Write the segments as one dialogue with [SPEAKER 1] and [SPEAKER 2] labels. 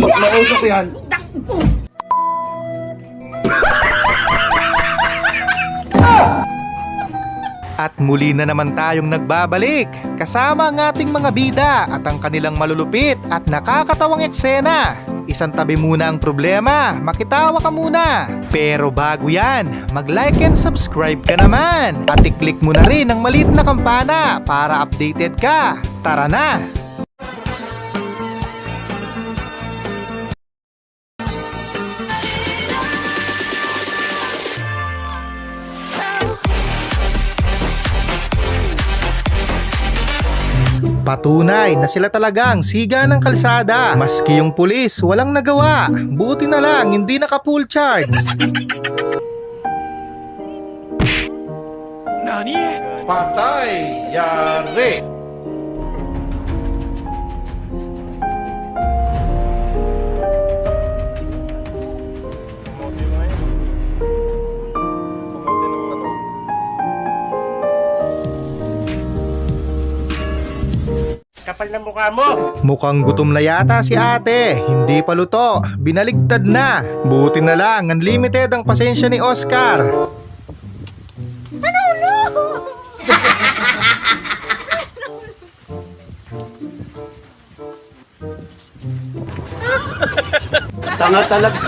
[SPEAKER 1] Nausap yan.
[SPEAKER 2] At muli na naman tayong nagbabalik kasama ang ating mga bida at ang kanilang malulupit at nakakatawang eksena. Isang tabi muna ang problema, makitawa ka muna. Pero bago yan, mag-like and subscribe ka naman. At i-click mo na rin ang maliit na kampana para updated ka. Tara na! Patunay na sila talagang siga ng kalsada. Maski yung pulis walang nagawa. Buti na lang hindi naka-full charge.
[SPEAKER 1] Patay! Yari!
[SPEAKER 3] Kapal ng mukha mo!
[SPEAKER 2] Mukhang gutom na yata si ate. Hindi pa luto. Binaligtad na. Buti na lang unlimited ang pasensya ni Oscar.
[SPEAKER 3] Tanga talaga!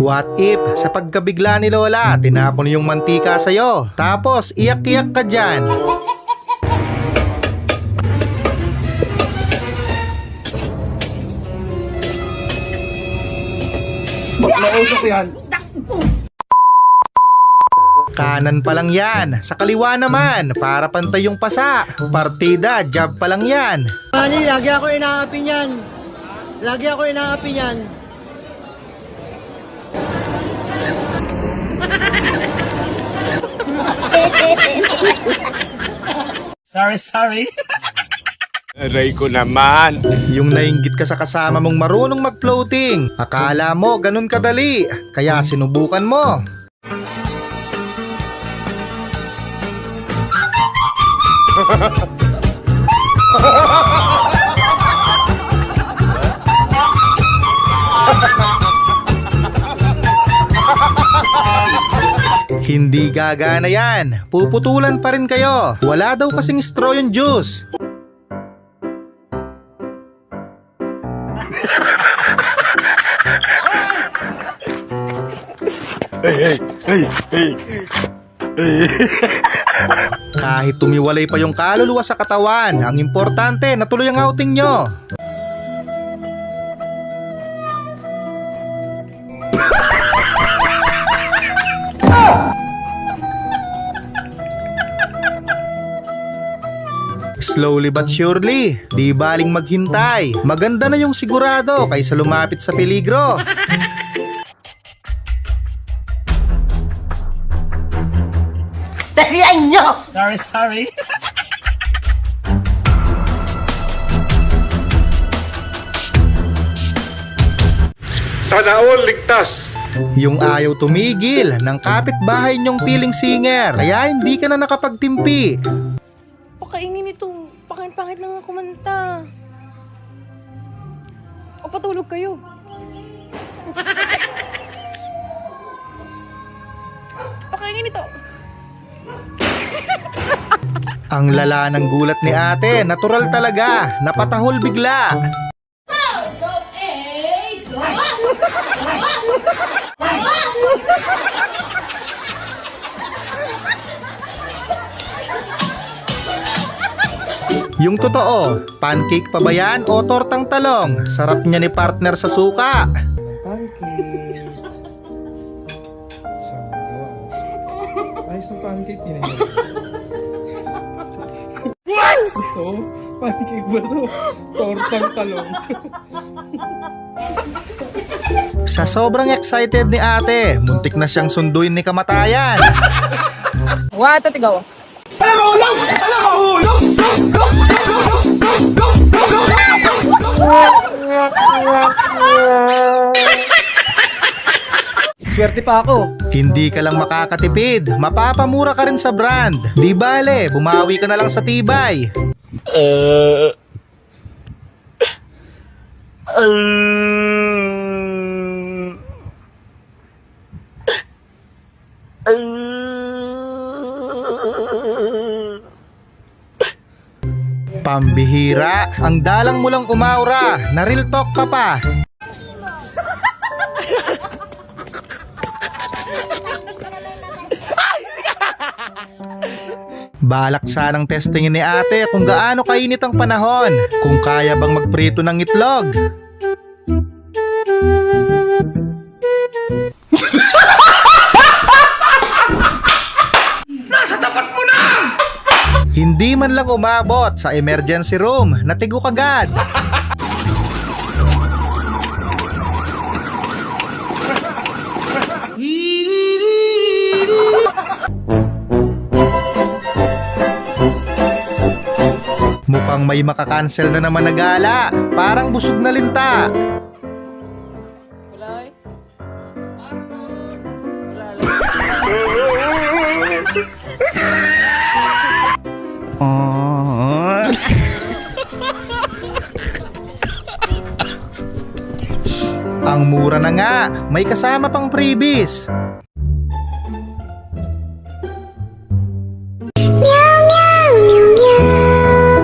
[SPEAKER 2] What if sa pagkabigla ni Lola tinapon yung mantika sa'yo tapos iyak-iyak ka dyan?
[SPEAKER 1] Nausap yan.
[SPEAKER 2] Kanan pa lang yan, sa kaliwa naman para pantay yung pasa. Partida, job pa lang yan.
[SPEAKER 4] Mani, lagi ako inaapi niyan. Lagi ako inaapi niyan.
[SPEAKER 3] Sorry. Aray ko naman!
[SPEAKER 2] Yung nainggit ka sa kasama mong marunong mag-floating. Akala mo ganun kadali, kaya sinubukan mo. Hindi gagana yan. Puputulan pa rin kayo. Wala daw kasing straw yung juice. Kahit tumiwalay pa yung kaluluwa sa katawan, ang importante natuloy ang outing nyo. Slowly but surely, di baling maghintay. Maganda na yung sigurado kaysa lumapit sa peligro.
[SPEAKER 4] Tarihan nyo!
[SPEAKER 3] Sorry.
[SPEAKER 1] Sana all ligtas.
[SPEAKER 2] Yung ayaw tumigil ng kapitbahay nyong piling singer, kaya hindi ka na nakapagtimpi.
[SPEAKER 5] Pakaingin ito. Pangit-pangit lang ang kumanta. O patulog kayo. Pakaingin ito.
[SPEAKER 2] Ang lala ng gulat ni ate, natural talaga, napatahol bigla. Yung totoo, pancake pa ba yan o tortang talong? Sarap niya ni partner sa suka.
[SPEAKER 6] Pancake. Ayos ng pancake yun eh. Ito? Pancake ba ito? Tortang talong.
[SPEAKER 2] Sa sobrang excited ni ate, muntik na siyang sunduin ni kamatayan.
[SPEAKER 4] Wa, ito tigaw. Swerte pa ako.
[SPEAKER 2] Hindi ka lang makakatipid, mapapamura ka rin sa brand. Di bale, bumawi ka na lang sa tibay. Pambihira, ang dalang mo lang umaura, na real talk ka pa. Balak sanang testingin ni ate kung gaano kainit ang panahon, kung kaya bang magprito ng itlog. Hindi man lang umabot sa emergency room, natigok agad. Mukhang may makakancel na naman na gala, parang busog na linta.
[SPEAKER 5] Wala eh.
[SPEAKER 2] Ang mura na nga, may kasama pang freebies.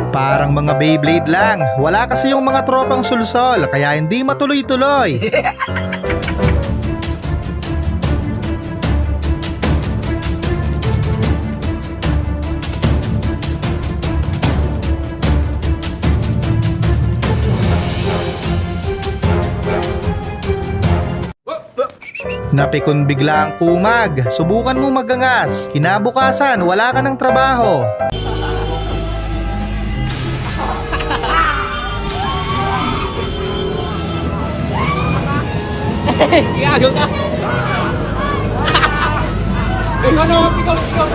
[SPEAKER 2] Parang mga Beyblade lang, wala kasi yung mga tropang sulsol, kaya hindi matuloy-tuloy. Napikon bigla ang kumag, subukan mo magangas, kinabukasan wala ka ng trabaho.
[SPEAKER 6] Gago ka!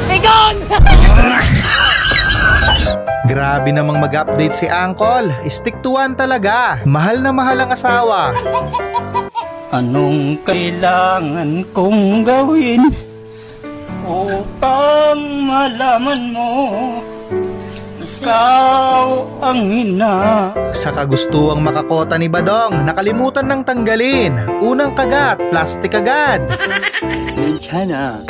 [SPEAKER 5] Bigon!
[SPEAKER 2] Grabe namang mag-update si Uncle, stick to one talaga, mahal na mahal ang asawa.
[SPEAKER 7] Anong kailangan kong gawin upang malaman mo ikaw ang ina?
[SPEAKER 2] Sa kagustuang makakota ni Badong, nakalimutan ng tanggalin. Unang kagat, plastic agad.
[SPEAKER 7] 괜찮아.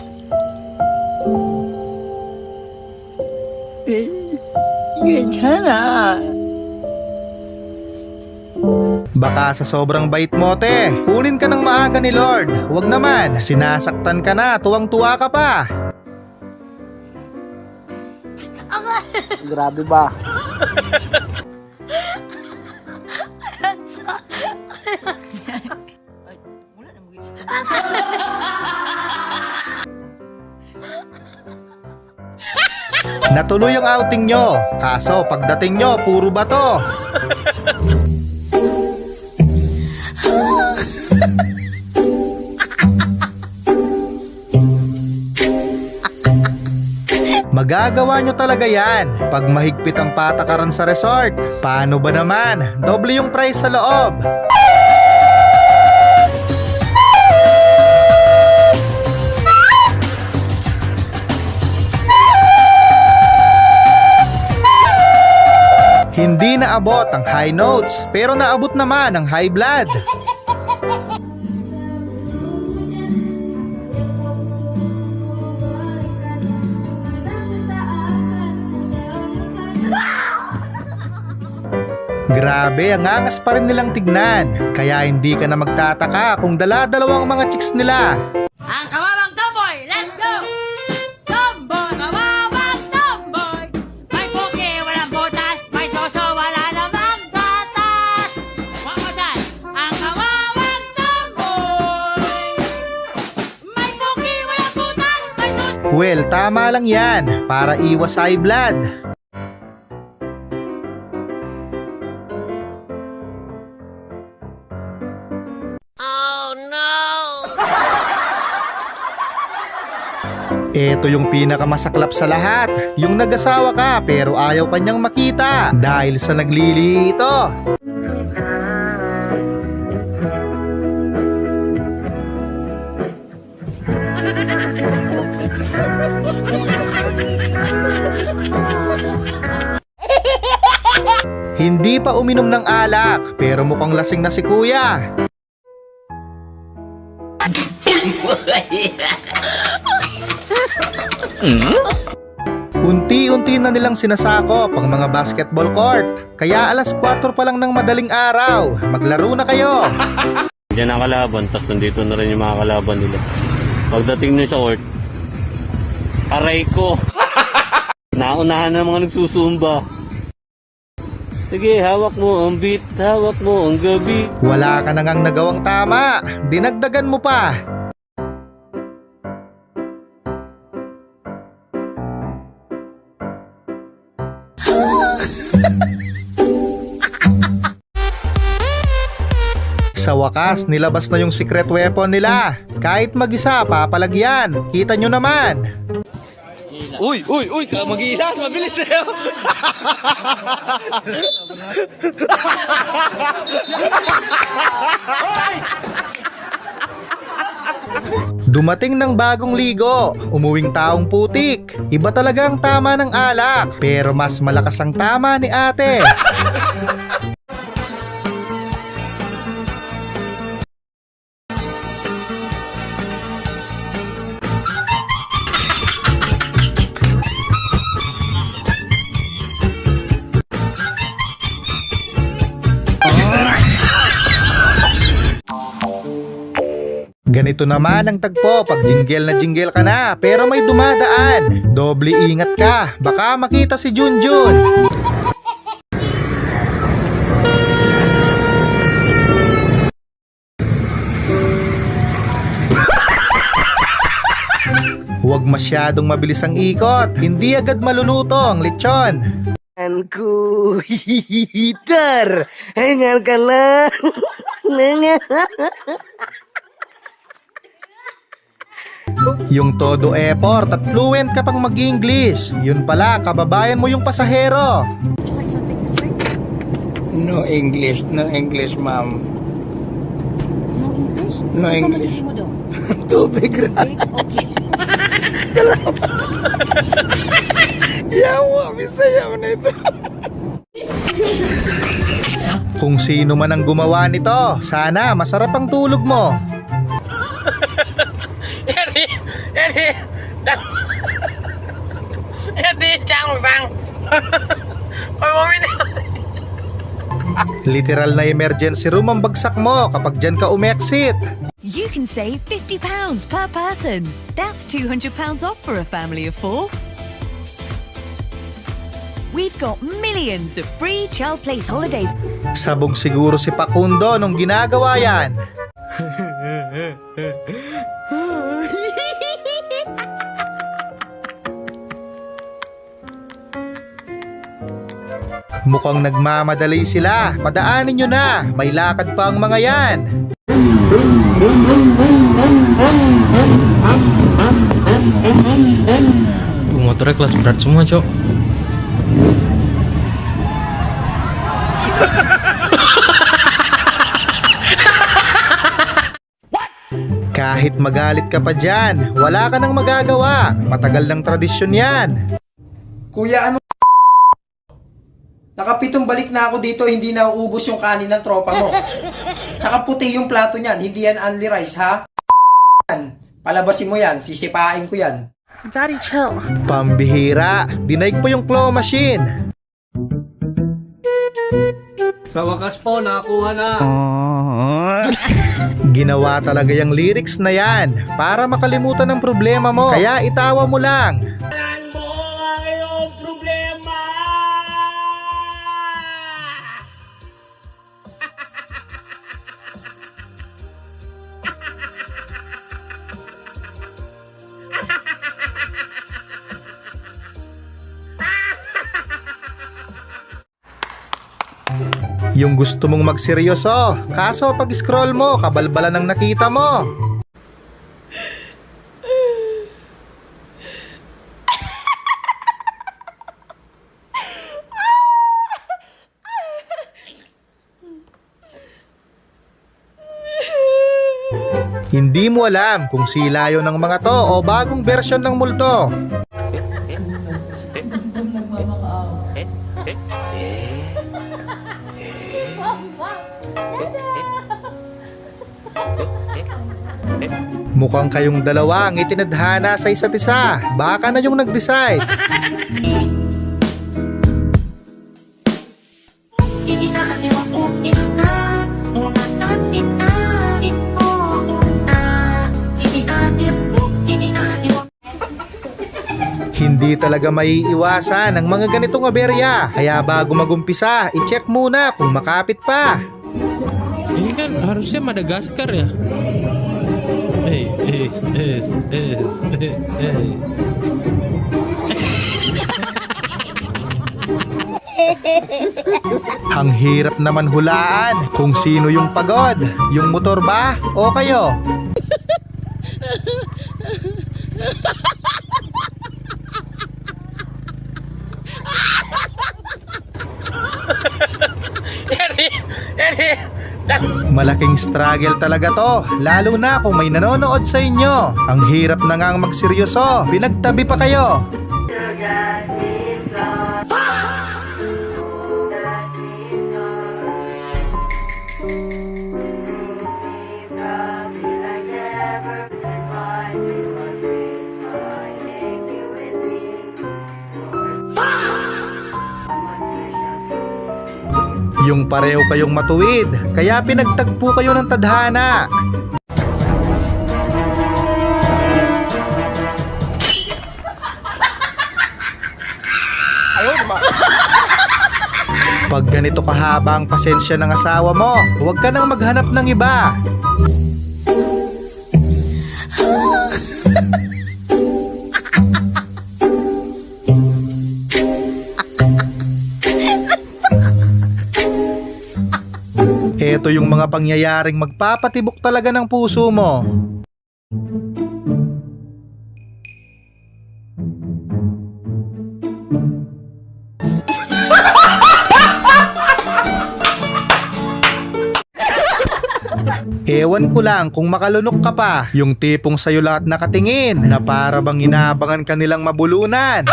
[SPEAKER 7] 괜찮아.
[SPEAKER 2] Baka sa sobrang bait mo, te, kunin ka ng maaga ni Lord. Huwag naman, sinasaktan ka na, tuwang-tuwa ka pa.
[SPEAKER 4] Grabe ba?
[SPEAKER 2] Natuloy ang outing nyo, kaso pagdating nyo, puro bato. Magagawa nyo talaga yan pag mahigpit ang patakaran sa resort. Paano ba naman? Doble yung price sa loob. Hindi naabot ang high notes, pero naabot naman ang high blood. Grabe, ang angas pa rin nilang tignan. Kaya hindi ka na magtataka kung dala-dalawang mga chicks nila.
[SPEAKER 8] Ang kawawang tomboy, let's go! Tomboy, kawawang tomboy! May puki, walang butas, may soso, wala namang gatas! One more time, ang kawawang tomboy! May puki, walang butas, may soso...
[SPEAKER 2] Well, tama lang yan, para iwas high blood. Ito yung pinakamasaklap sa lahat, yung nag-asawa ka pero ayaw kanyang makita dahil sa naglilihi ito. Hindi pa uminom ng alak, pero mukhang lasing na si kuya. Unti-unti na nilang sinasakop ang mga basketball court. Kaya alas 4 pa lang ng madaling araw, maglaro na kayo.
[SPEAKER 9] Diyan ang kalaban, tapos nandito na rin yung mga kalaban nila. Pagdating nyo sa court, aray ko! Naunahan na mga nagsusumba. Sige, hawak mo ang beat, hawak mo ang gabi.
[SPEAKER 2] Wala ka na ngang nagawang tama, dinagdagan mo pa. Sa wakas, nilabas na yung secret weapon nila. Kahit mag-isa, papalagyan. Kita nyo naman.
[SPEAKER 6] Uy! Mag-iilan! Mabilis sa'yo!
[SPEAKER 2] Dumating ng bagong ligo, umuwing taong putik. Iba talaga ang tama ng alak, pero mas malakas ang tama ni ate. Ganito naman ang tagpo pag jingle na jingle ka na pero may dumadaan. Doble ingat ka, baka makita si Junjun. Huwag masyadong mabilis ang ikot, hindi agad maluluto ang lechon.
[SPEAKER 4] Anku, hihitar. Hingal ka lang.
[SPEAKER 2] Yung todo effort at fluent ka pang mag-English. Yun pala, kababayan mo yung pasahero.
[SPEAKER 7] No English, ma'am. No English? Tubig ra. Yawa, misayaw na ito.
[SPEAKER 2] Kung sino man ang gumawa nito, sana masarap ang tulog mo. Literal na emergency room ang bagsak mo kapag dyan ka umexit.
[SPEAKER 10] You can save £50 per person. That's £200 off for a family of 4. We've got millions of free child place holidays.
[SPEAKER 2] Sabog siguro si Pakundo nung ginagawa yan. Mukhang nagmamadali sila. Padaanin nyo na. May lakad pa ang mga yan.
[SPEAKER 6] Motornya kelas berat semua, Cok.
[SPEAKER 2] Kahit magalit ka pa dyan, wala ka nang magagawa. Matagal ng tradisyon yan.
[SPEAKER 11] Kuya, ano? Nakapitong balik na ako dito, hindi na uubos yung kanin ng tropa mo. Tsaka puti yung plato niyan, hindi yan only rice, ha? Palabasin mo yan, sisipain ko yan.
[SPEAKER 5] Daddy, chill.
[SPEAKER 2] Pambihira, dinaig po yung claw machine.
[SPEAKER 6] Sa wakas po, nakakuha na.
[SPEAKER 2] Ginawa talaga yung lyrics na yan para makalimutan ng problema mo. Kaya itawa mo lang. Yung gusto mong magseryoso, kaso pag scroll mo, kabalbalan ang nakita mo. Hindi mo alam kung sila yun ng mga to o bagong version ng multo. Mukhang kayong dalawa ang itinadhana sa isa't isa. Baka na yung nag-decide. Hindi talaga maiiwasan ang mga ganitong aberya. Kaya bago magumpisa, i-check muna kung makapit pa.
[SPEAKER 6] Ini kan harusnya Madagaskar ya. Hey.
[SPEAKER 2] Ang hirap naman hulaan kung sino yung pagod. Yung motor ba o kayo? Malaking struggle talaga to, lalo na kung may nanonood sa inyo. Ang hirap na ngang magseryoso, pinagtabi pa kayo. Yung pareho kayong matuwid, kaya pinagtagpo kayo ng tadhana. Pag ganito kahaba ang pasensya ng asawa mo, huwag ka nang maghanap ng iba. Ito yung mga pangyayaring magpapatibok talaga ng puso mo. Ewan ko lang kung makalunok ka pa, yung tipong sa'yo lahat nakatingin na para bang inaabangan ka nilang mabulunan.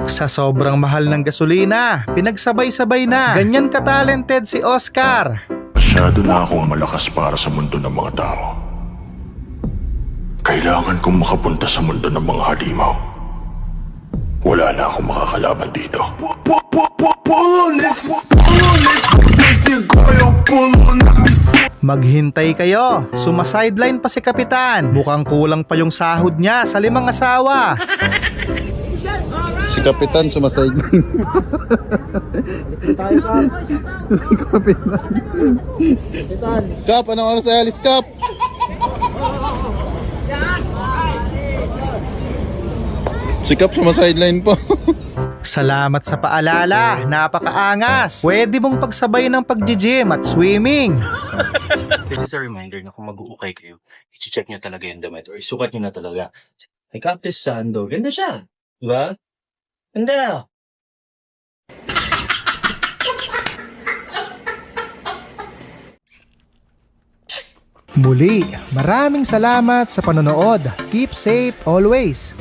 [SPEAKER 2] Sa sobrang mahal ng gasolina, pinagsabay-sabay na. Ganyan ka-talented si Oscar.
[SPEAKER 12] Masyado na akong malakas para sa mundo ng mga tao. Kailangan kong makapunta sa mundo ng mga halimaw. Wala na akong makakalaban dito.
[SPEAKER 2] Maghintay kayo, sumasideline pa si Kapitan. Mukhang kulang pa yung sahod niya sa 5 asawa.
[SPEAKER 1] Si Kapitan sumasideline. Kapitan. Kap, anong oras ay alis, Kap? Si Kap sumasideline po.
[SPEAKER 2] Salamat sa paalala, napakaangas. Pwede mong pagsabay ng pag-gym at swimming.
[SPEAKER 3] This is a reminder na kung mag-uukay kayo, i-check nyo talaga yung damit or isukat nyo na talaga. I got this sando. Ganda siya. Diba? Ganda.
[SPEAKER 2] Muli, maraming salamat sa panonood. Keep safe always.